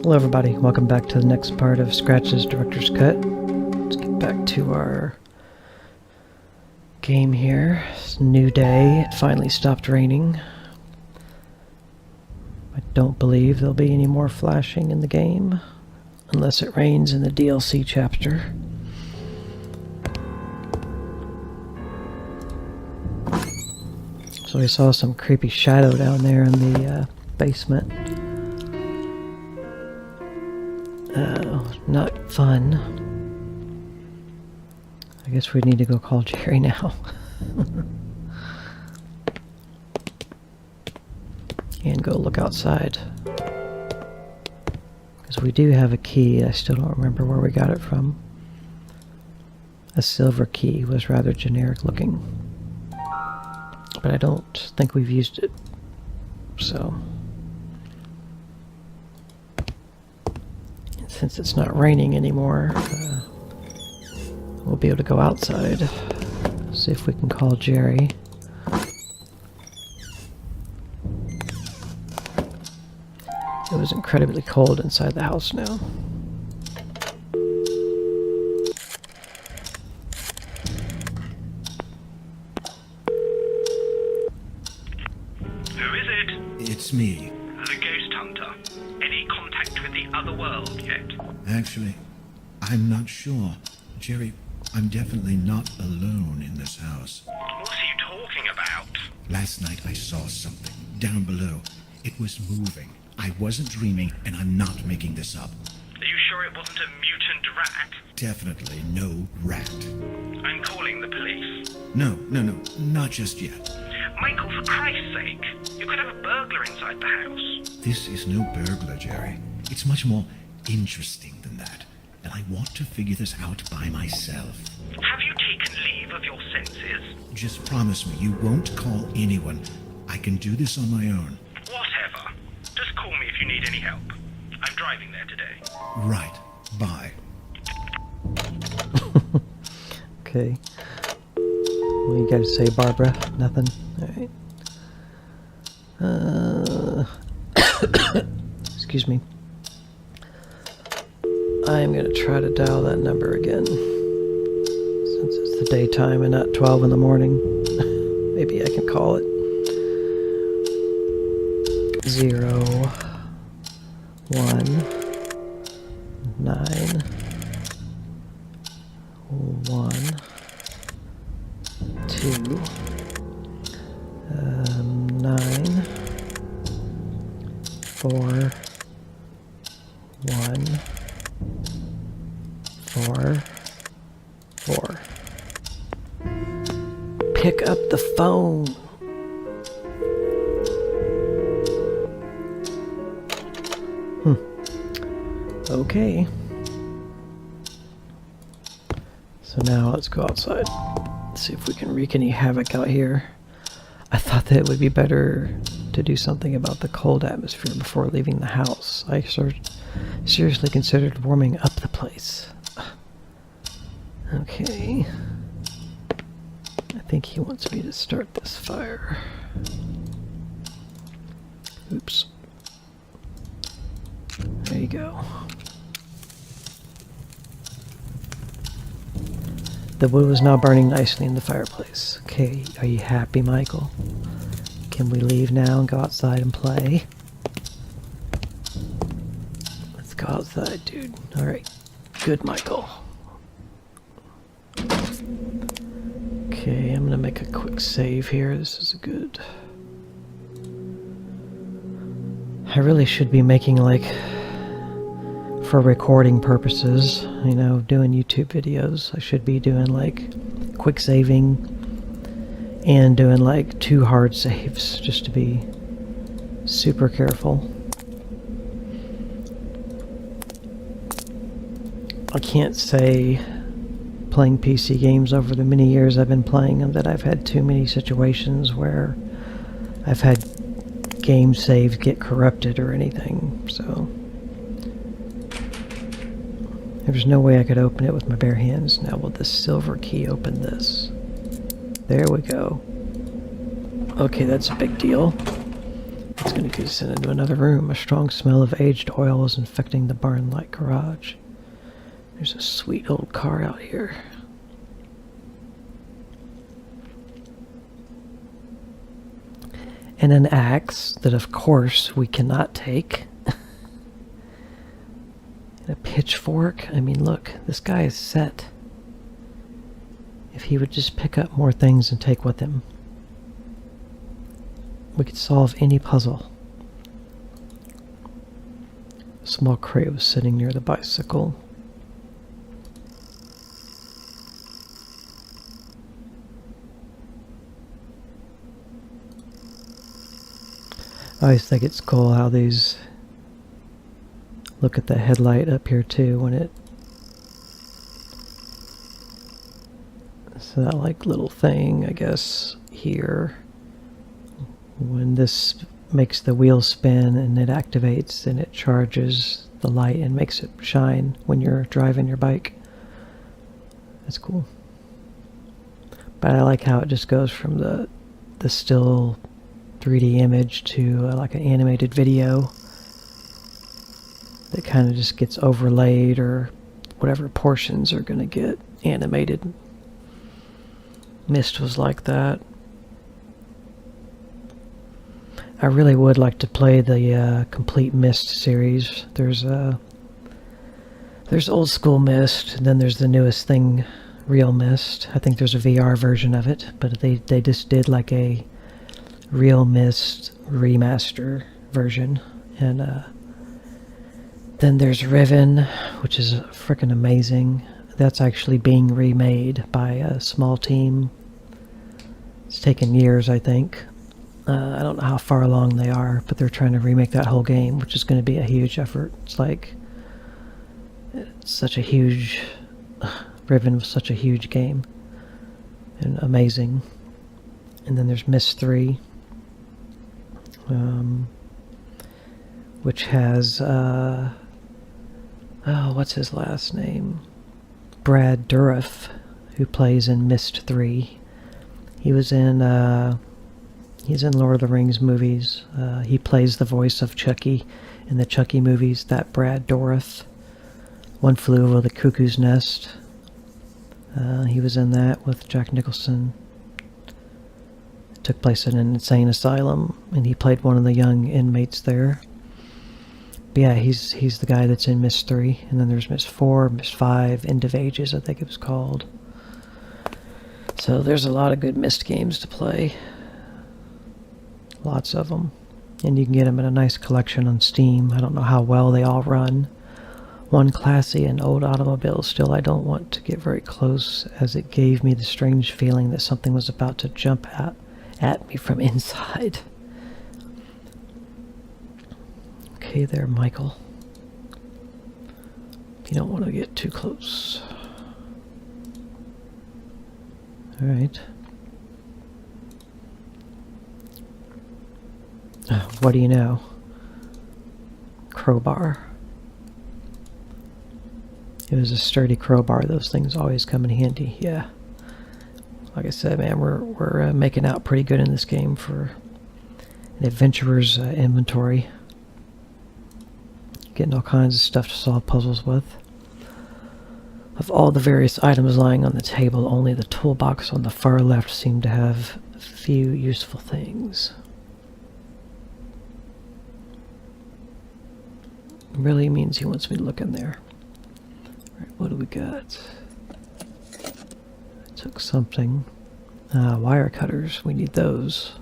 Hello everybody, welcome back to the next part of Scratch's Director's Cut. Let's get back to our game here. It's a new day, it finally stopped raining. I don't believe there'll be any more flashing in the game, unless it rains in the DLC chapter. So we saw some creepy shadow down there in the basement. Not fun. I guess we need to go call Jerry now. And go look outside. Because we do have a key, I still don't remember where we got it from. A silver key was rather generic looking. But I don't think we've used it. So... since it's not raining anymore, we'll be able to go outside. See if we can call Jerry. It was incredibly cold inside the house now. Who is it? It's me. The Ghost Hunter. Any contact with the other world yet? Actually, I'm not sure. Jerry, I'm definitely not alone in this house. What are you talking about? Last night I saw something down below. It was moving. I wasn't dreaming, and I'm not making this up. Are you sure it wasn't a mutant rat? Definitely no rat. I'm calling the police. No, not just yet. Michael, for Christ's sake, you could have a burglar inside the house. This is no burglar, Jerry. It's much more interesting than that. And I want to figure this out by myself. Have you taken leave of your senses? Just promise me you won't call anyone. I can do this on my own. Whatever. Just call me if you need any help. I'm driving there today. Right. Bye. Okay. What do you got to say, Barbara? Nothing? Alright. Excuse me. I'm going to try to dial that number again. Since it's the daytime and not 12 in the morning. Maybe I can call it. 0 1 9 1 2 9 4 1 4 4. Pick up the phone. Okay. So now let's go outside. See if we can wreak any havoc out here. I thought that it would be better to do something about the cold atmosphere before leaving the house. I seriously considered warming up the place. Okay. I think he wants me to start this fire. Oops. There you go. The wood was now burning nicely in the fireplace. Okay, are you happy, Michael? Can we leave now and go outside and play? Let's go outside, dude. Alright. Good, Michael. Okay, I'm gonna make a quick save here. This is good. I really should be making, like, for recording purposes, you know, doing YouTube videos. I should be doing, like, quick saving and doing, like, 2 hard saves, just to be super careful. I can't say playing PC games over the many years I've been playing them that I've had too many situations where I've had game saves get corrupted or anything, so there's no way I could open it with my bare hands. Now will this silver key open this? There we go. Okay, that's a big deal. It's going to get us into another room. A strong smell of aged oil is infecting the barn-like garage. There's a sweet old car out here. And an axe that, of course, we cannot take. And a pitchfork. I mean, look, this guy is set. If he would just pick up more things and take with him, we could solve any puzzle. A small crate was sitting near the bicycle. I always think it's cool how these look at the headlight up here too when it, so that like little thing I guess here, when this makes the wheel spin and it activates and it charges the light and makes it shine when you're driving your bike. That's cool. But I like how it just goes from the still 3D image to like an animated video that kind of just gets overlaid, or whatever portions are going to get animated. Myst was like that. I really would like to play the complete Myst series. There's old school Myst, and then there's the newest thing, Real Myst. I think there's a VR version of it, but they just did like a Real Myst remaster version. And then there's Riven, which is freaking amazing. That's actually being remade by a small team. It's taken years, I think. I don't know how far along they are, but they're trying to remake that whole game, which is going to be a huge effort. It's like, it's such a huge, Riven was such a huge game, and amazing. And then there's Myst 3, which has, what's his last name? Brad Dourif, who plays in Myst 3. He was in, he's in Lord of the Rings movies. He plays the voice of Chucky in the Chucky movies, that Brad Dourif. One Flew Over the Cuckoo's Nest. He was in that with Jack Nicholson. It took place in an insane asylum, and he played one of the young inmates there. But yeah, he's the guy that's in Myst 3. And then there's Myst 4, Myst 5, End of Ages, I think it was called. So there's a lot of good Myst games to play. Lots of them. And you can get them in a nice collection on Steam. I don't know how well they all run. One classy and old automobile still I don't want to get very close, as it gave me the strange feeling that something was about to jump at me from inside. Okay there, Michael. You don't want to get too close. Alright. What do you know? Crowbar. It was a sturdy crowbar. Those things always come in handy. Yeah. Like I said, man, we're making out pretty good in this game for an adventurer's inventory. Getting all kinds of stuff to solve puzzles with. Of all the various items lying on the table, only the toolbox on the far left seemed to have a few useful things. Really means he wants me to look in there. Alright, what do we got? I took something. Wire cutters, we need those.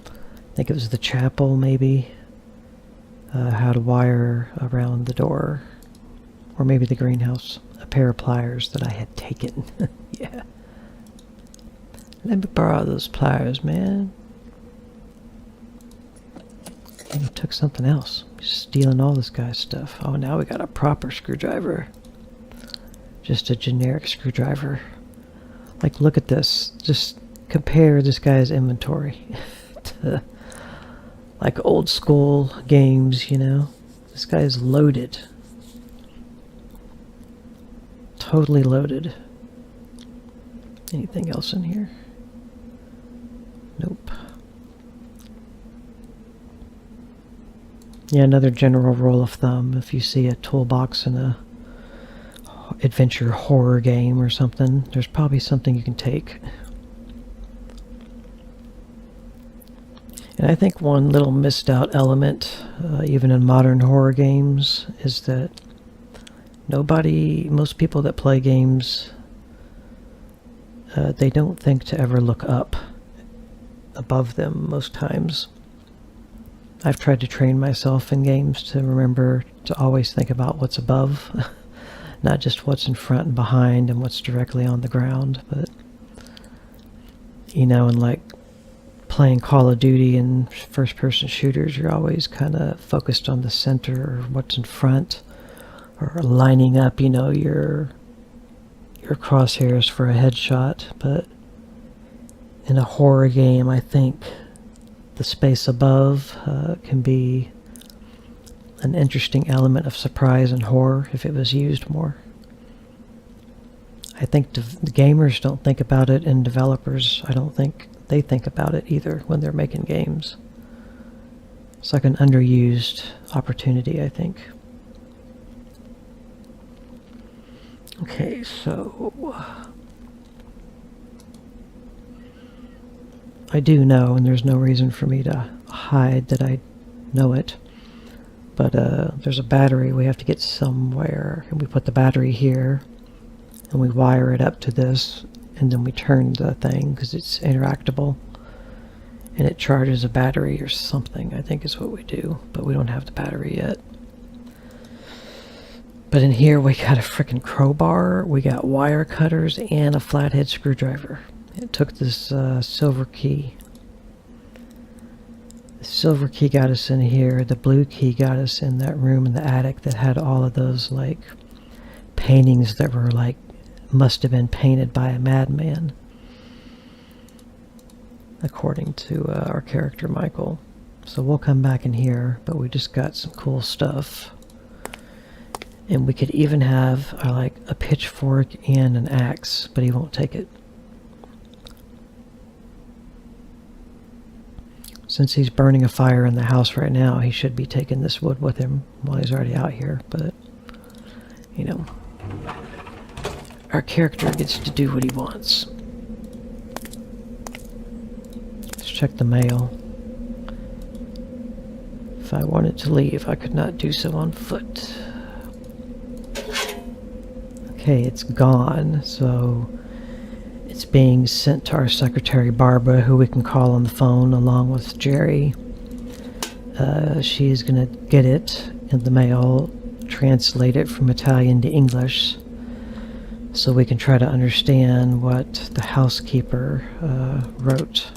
I think it was the chapel, maybe. How to wire around the door. Or maybe the greenhouse. A pair of pliers that I had taken. Yeah. Let me borrow those pliers, man. And he took something else. He's stealing all this guy's stuff. Oh, now we got a proper screwdriver. Just a generic screwdriver. Like, look at this. Just compare this guy's inventory to, like, old school games, you know? This guy's loaded. Totally loaded. Anything else in here? Nope. Yeah, another general rule of thumb, if you see a toolbox in a adventure horror game or something, there's probably something you can take. And I think one little missed out element, even in modern horror games, is that most people that play games, they don't think to ever look up above them most times. I've tried to train myself in games to remember to always think about what's above, not just what's in front and behind and what's directly on the ground, but, you know, and like playing Call of Duty and first-person shooters, you're always kind of focused on the center or what's in front, or lining up, you know, your crosshairs for a headshot. But in a horror game, I think the space above can be an interesting element of surprise and horror if it was used more. I think the gamers don't think about it, and developers, I don't think they think about it either when they're making games. It's like an underused opportunity, I think. Okay, so I do know, and there's no reason for me to hide that I know it, but there's a battery we have to get somewhere, and we put the battery here, and we wire it up to this, and then we turn the thing because it's interactable, and it charges a battery or something, I think is what we do, but we don't have the battery yet. But in here we got a frickin' crowbar, we got wire cutters, and a flathead screwdriver. It took this silver key. The silver key got us in here, the blue key got us in that room in the attic that had all of those like paintings that were like must have been painted by a madman, according to our character Michael. So we'll come back in here, but we just got some cool stuff. And we could even have like a pitchfork and an axe, but he won't take it. Since he's burning a fire in the house right now, he should be taking this wood with him while he's already out here, but, you know, our character gets to do what he wants. Let's check the mail. If I wanted to leave, I could not do so on foot. Okay, it's gone, so it's being sent to our secretary Barbara, who we can call on the phone along with Jerry. She's gonna get it in the mail, translate it from Italian to English, so we can try to understand what the housekeeper wrote.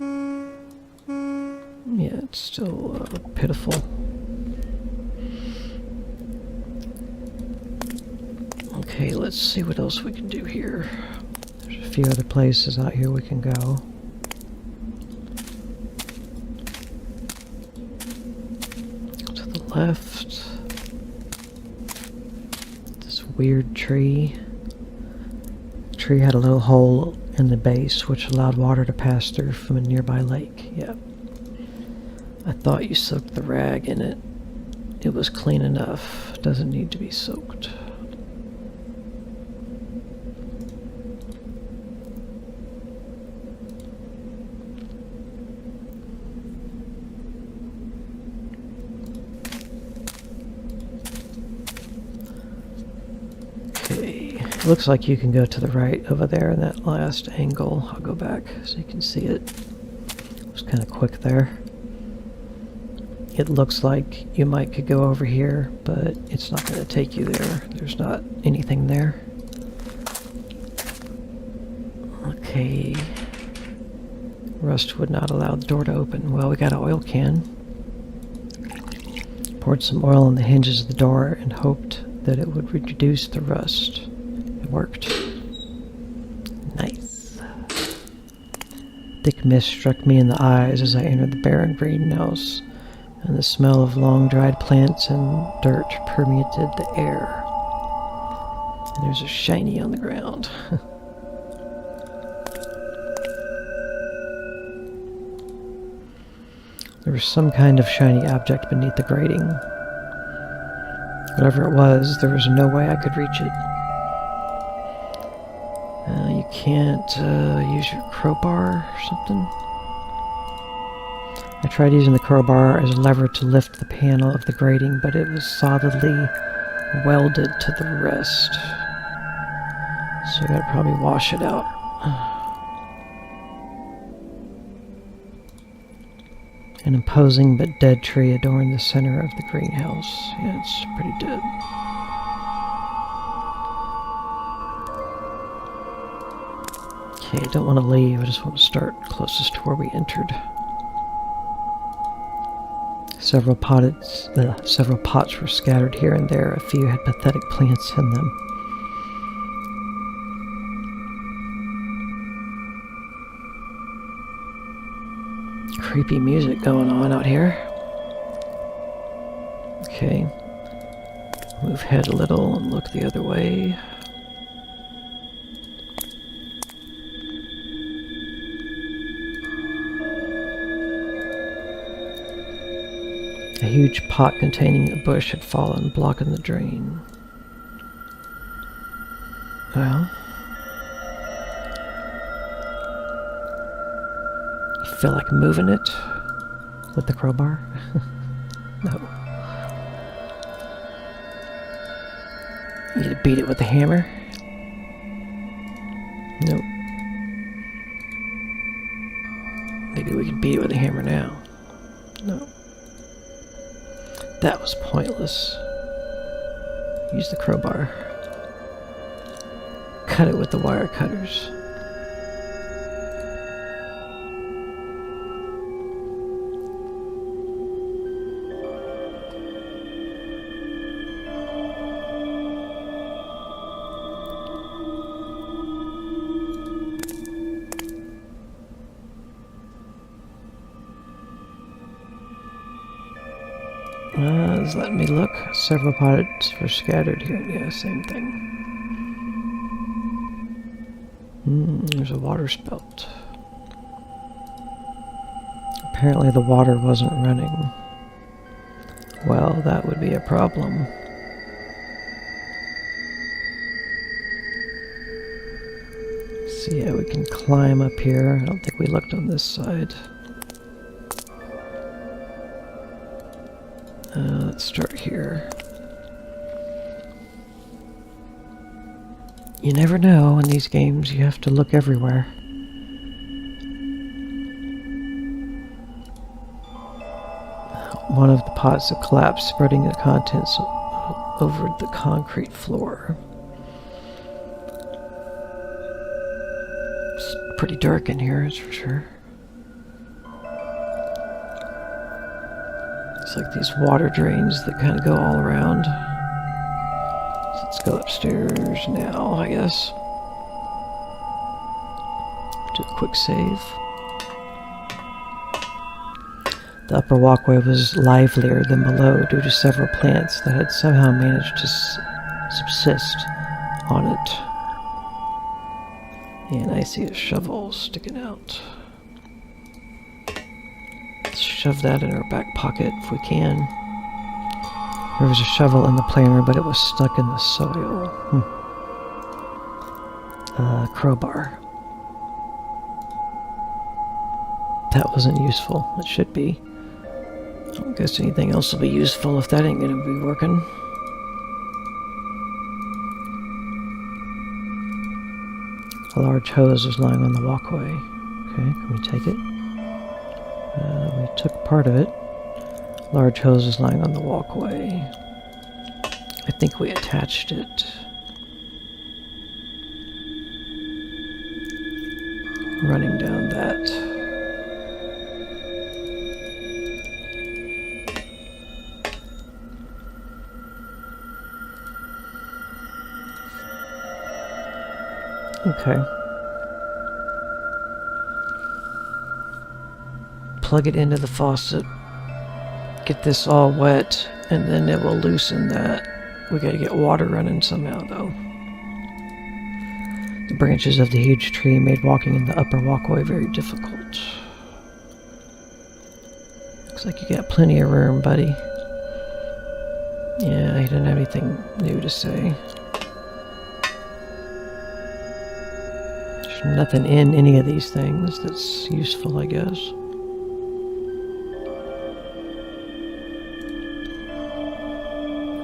Yeah, it's still pitiful. Okay, let's see what else we can do here. There's a few other places out here we can go. To the left. This weird tree. The tree had a little hole in the base which allowed water to pass through from a nearby lake. Yep. I thought you soaked the rag in it. It was clean enough. Doesn't need to be soaked. Looks like you can go to the right over there in that last angle. I'll go back so you can see it. It was kind of quick there. It looks like you could go over here, but it's not going to take you there. There's not anything there. Okay. Rust would not allow the door to open. Well, we got an oil can. Poured some oil on the hinges of the door and hoped that it would reduce the rust. It worked. Nice. Thick mist struck me in the eyes as I entered the barren greenhouse, and the smell of long-dried plants and dirt permeated the air. And there's a shiny on the ground. There was some kind of shiny object beneath the grating. Whatever it was, there was no way I could reach it. You can't use your crowbar or something? I tried using the crowbar as a lever to lift the panel of the grating, but it was solidly welded to the rest. So I gotta probably wash it out. An imposing but dead tree adorned the center of the greenhouse. Yeah, it's pretty dead. Okay, I don't want to leave. I just want to start closest to where we entered. Several pots were scattered here and there. A few had pathetic plants in them. Creepy music going on out here. Okay. Move head a little and look the other way. A huge pot containing a bush had fallen, blocking the drain. Well, you feel like moving it with the crowbar? No. You need to beat it with the hammer? Nope. Maybe we can beat it with a hammer now. No. That was pointless. Use the crowbar. Cut it with the wire cutters. It's letting me look. Several pots were scattered here. Yeah, same thing. There's a water spout. Apparently the water wasn't running. Well, that would be a problem. See, yeah, we can climb up here. I don't think we looked on this side. Let's start here. You never know in these games, you have to look everywhere. One of the pots had collapsed, spreading the contents over the concrete floor. It's pretty dark in here, that's for sure. It's like these water drains that kind of go all around. So let's go upstairs now, I guess. Do a quick save. The upper walkway was livelier than below due to several plants that had somehow managed to subsist on it. And I see a shovel sticking out. Let's shove that in our back pocket if we can. There was a shovel in the planer, but it was stuck in the soil. Crowbar. That wasn't useful. It should be. I don't guess anything else will be useful if that ain't gonna be working. A large hose was lying on the walkway. Okay, can we take it? We took part of it. Large hose is lying on the walkway. I think we attached it. Running down that. Okay. Plug it into the faucet. Get this all wet, and then it will loosen that. We gotta get water running somehow, though. The branches of the huge tree made walking in the upper walkway very difficult. Looks like you got plenty of room, buddy. Yeah, he didn't have anything new to say. There's nothing in any of these things that's useful, I guess.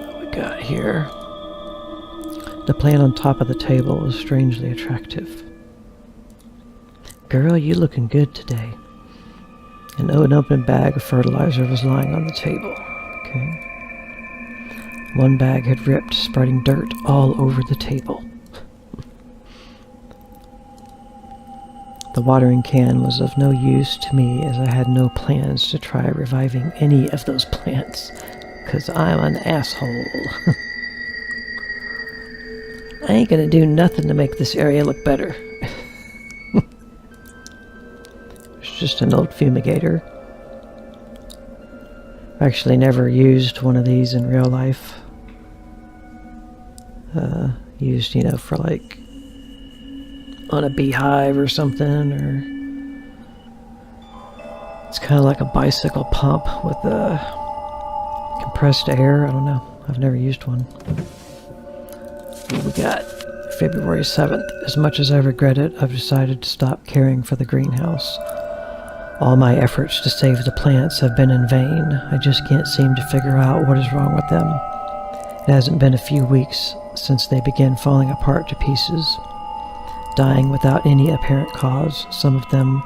What we got here? The plant on top of the table is strangely attractive. Girl, you looking good today. An unopened bag of fertilizer was lying on the table. Okay. One bag had ripped, spreading dirt all over the table. The watering can was of no use to me, as I had no plans to try reviving any of those plants, 'cause I'm an asshole. I ain't gonna do nothing to make this area look better. It's just an old fumigator. I've actually never used one of these in real life. Used, you know, for like on a beehive or something, or it's kind of like a bicycle pump with compressed air. I don't know. I've never used one. We got February 7th. As much as I regret it, I've decided to stop caring for the greenhouse. All my efforts to save the plants have been in vain. I just can't seem to figure out what is wrong with them. It hasn't been a few weeks since they began falling apart to pieces, dying without any apparent cause. Some of them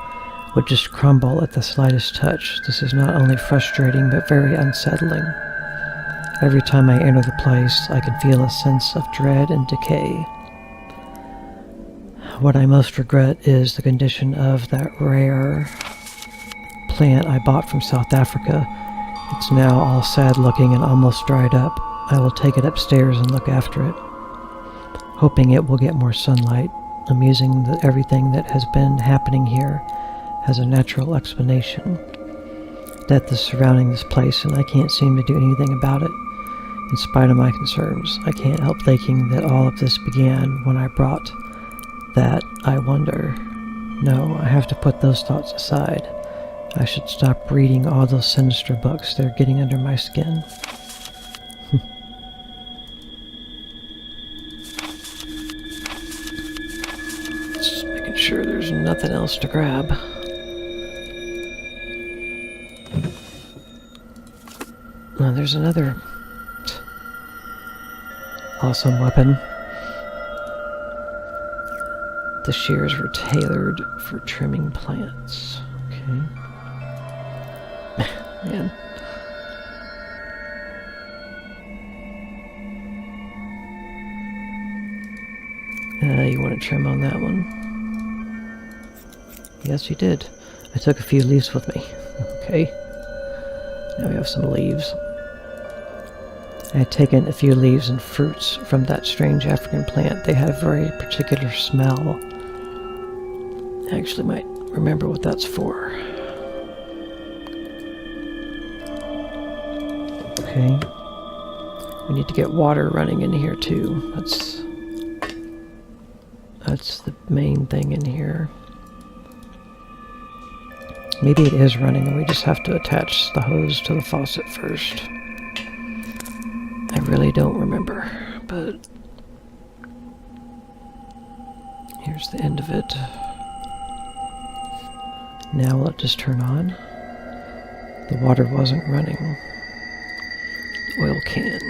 would just crumble at the slightest touch. This is not only frustrating, but very unsettling. Every time I enter the place, I can feel a sense of dread and decay. What I most regret is the condition of that rare plant I bought from South Africa. It's now all sad looking and almost dried up. I will take it upstairs and look after it, hoping it will get more sunlight. Amusing that everything that has been happening here has a natural explanation. Death is surrounding this place, and I can't seem to do anything about it. In spite of my concerns, I can't help thinking that all of this began when I brought that I wonder. No, I have to put those thoughts aside. I should stop reading all those sinister books. They're getting under my skin. Just making sure there's nothing else to grab. Oh, there's another awesome weapon. The shears were tailored for trimming plants. Okay. Man. You want to trim on that one? Yes, you did. I took a few leaves with me. Okay. Now we have some leaves. I had taken a few leaves and fruits from that strange African plant. They had a very particular smell. I actually might remember what that's for. Okay. We need to get water running in here too. That's the main thing in here. Maybe it is running and we just have to attach the hose to the faucet first. I really don't remember, but here's the end of it. Now will it just turn on? The water wasn't running. Oil can.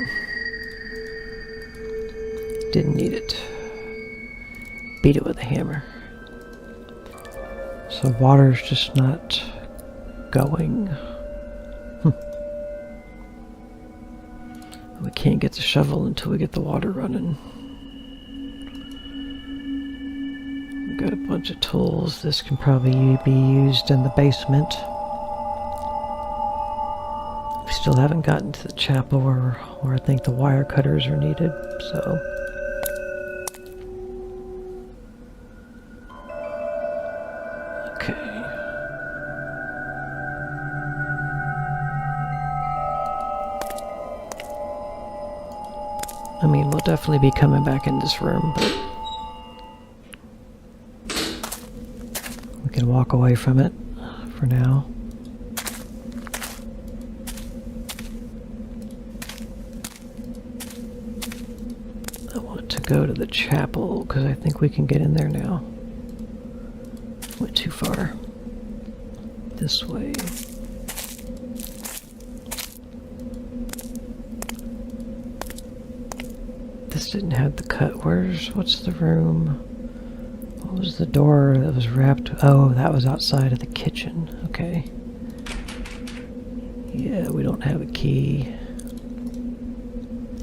Didn't need it. Beat it with a hammer. So water's just not going. We can't get the shovel until we get the water running. We've got a bunch of tools. This can probably be used in the basement. We still haven't gotten to the chapel where I think the wire cutters are needed, so. Okay. I mean, we'll definitely be coming back in this room, but we can walk away from it for now. go to the chapel, because I think we can get in there now. Went too far. This way. This didn't have the cut. What's the room? What was the door that was wrapped? Oh, that was outside of the kitchen. Okay. Yeah, we don't have a key.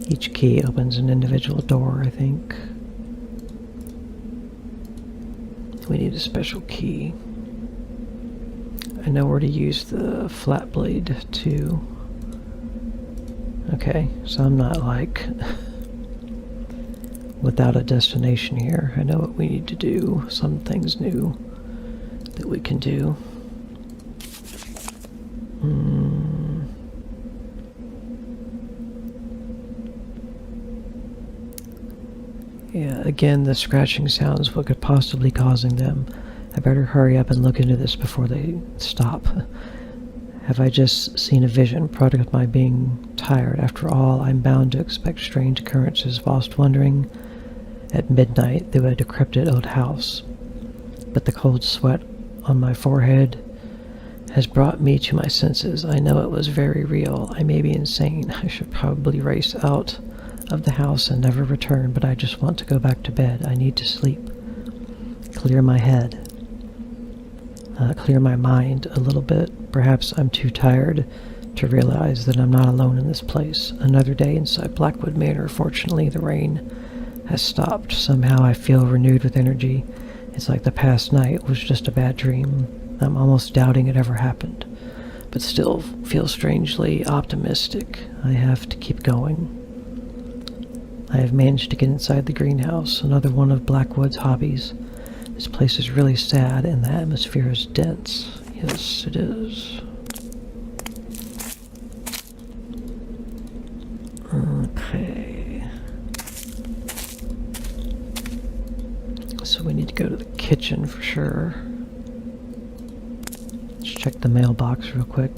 Each key opens an individual door, I think. We need a special key. I know where to use the flat blade too. Okay, so I'm not like without a destination here. I know what we need to do. Some things new that we can do. Yeah, again, the scratching sounds, what could possibly causing them? I better hurry up and look into this before they stop. Have I just seen a vision, product of my being tired? After all, I'm bound to expect strange occurrences whilst wandering at midnight through a decrepit old house. But the cold sweat on my forehead has brought me to my senses. I know it was very real. I may be insane. I should probably race out of the house and never return, but I just want to go back to bed. I need to sleep. Clear my head. Clear my mind a little bit. Perhaps I'm too tired to realize that I'm not alone in this place. Another day inside Blackwood Manor. Fortunately, the rain has stopped. Somehow I feel renewed with energy. It's like the past night was just a bad dream. I'm almost doubting it ever happened, but still feel strangely optimistic. I have to keep going. I have managed to get inside the greenhouse, another one of Blackwood's hobbies. This place is really sad and the atmosphere is dense. Yes, it is. Okay. So we need to go to the kitchen for sure. Let's check the mailbox real quick,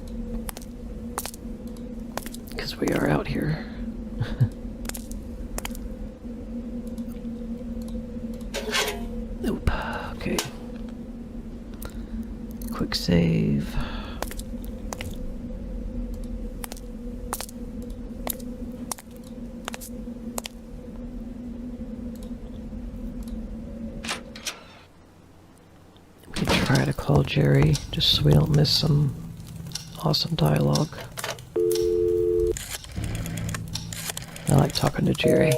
because we are out here. Nope. Okay. Quick save. We can try to call Jerry just so we don't miss some awesome dialogue. I like talking to Jerry.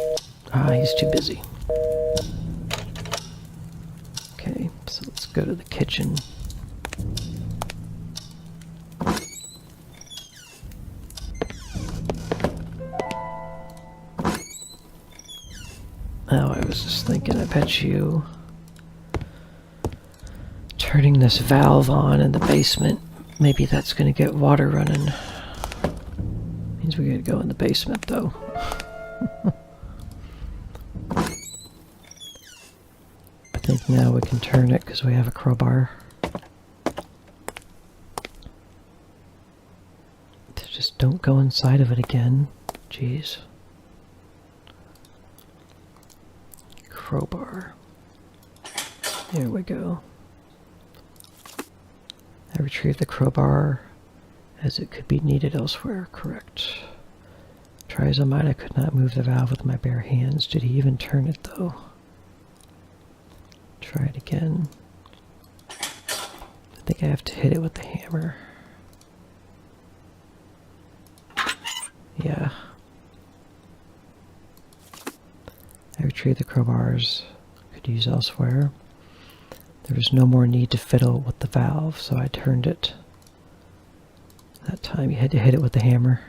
He's too busy. Okay, so let's go to the kitchen. Oh, I was just thinking, I bet you turning this valve on in the basement, maybe that's gonna get water running. Means we gotta go in the basement though. I think now we can turn it because we have a crowbar. Just don't go inside of it again. Jeez. Crowbar. There we go. I retrieved the crowbar as it could be needed elsewhere. Correct. Try as I might, I could not move the valve with my bare hands. Did he even turn it though? Try it again. I think I have to hit it with the hammer. Yeah. I retrieved the crowbars. Could use elsewhere. There was no more need to fiddle with the valve, so I turned it. That time you had to hit it with the hammer.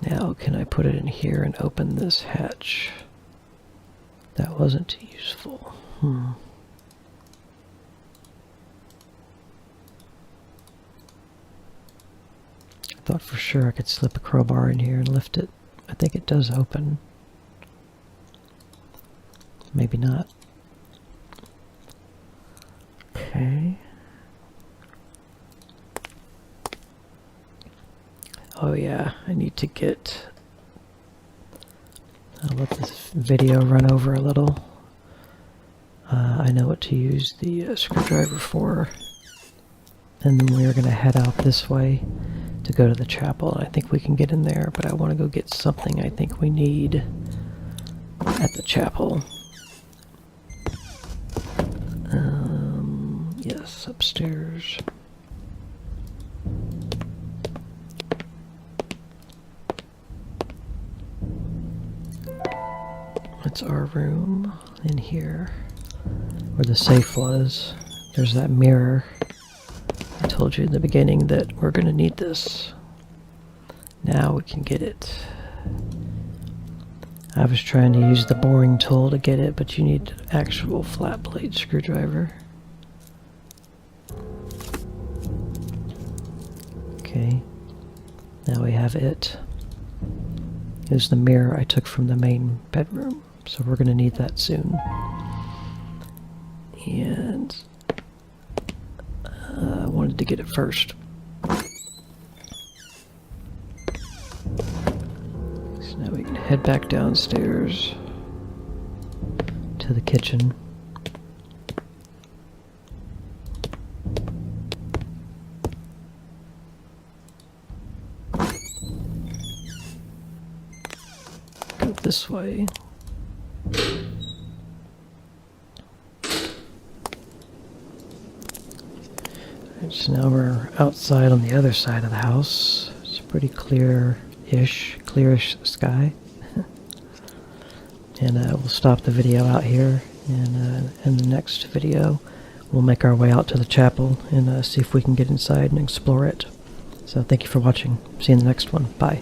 Now can I put it in here and open this hatch? That wasn't useful. I thought for sure I could slip a crowbar in here and lift it. I think it does open. Maybe not. Okay. Oh yeah, I need to get I'll let this video run over a little. I know what to use the screwdriver for. And then we're going to head out this way to go to the chapel. I think we can get in there, but I want to go get something I think we need at the chapel. Yes, upstairs. That's our room in here, where the safe was. There's that mirror. I told you in the beginning that we're going to need this. Now we can get it. I was trying to use the boring tool to get it, but you need an actual flat blade screwdriver. Okay, now we have it. Here's the mirror I took from the main bedroom, so we're going to need that soon. And I wanted to get it first. So now we can head back downstairs to the kitchen. Go this way. So now we're outside on the other side of the house. It's pretty clearish sky. And we'll stop the video out here, and in the next video we'll make our way out to the chapel and see if we can get inside and explore it. So thank you for watching. See you in the next one. Bye.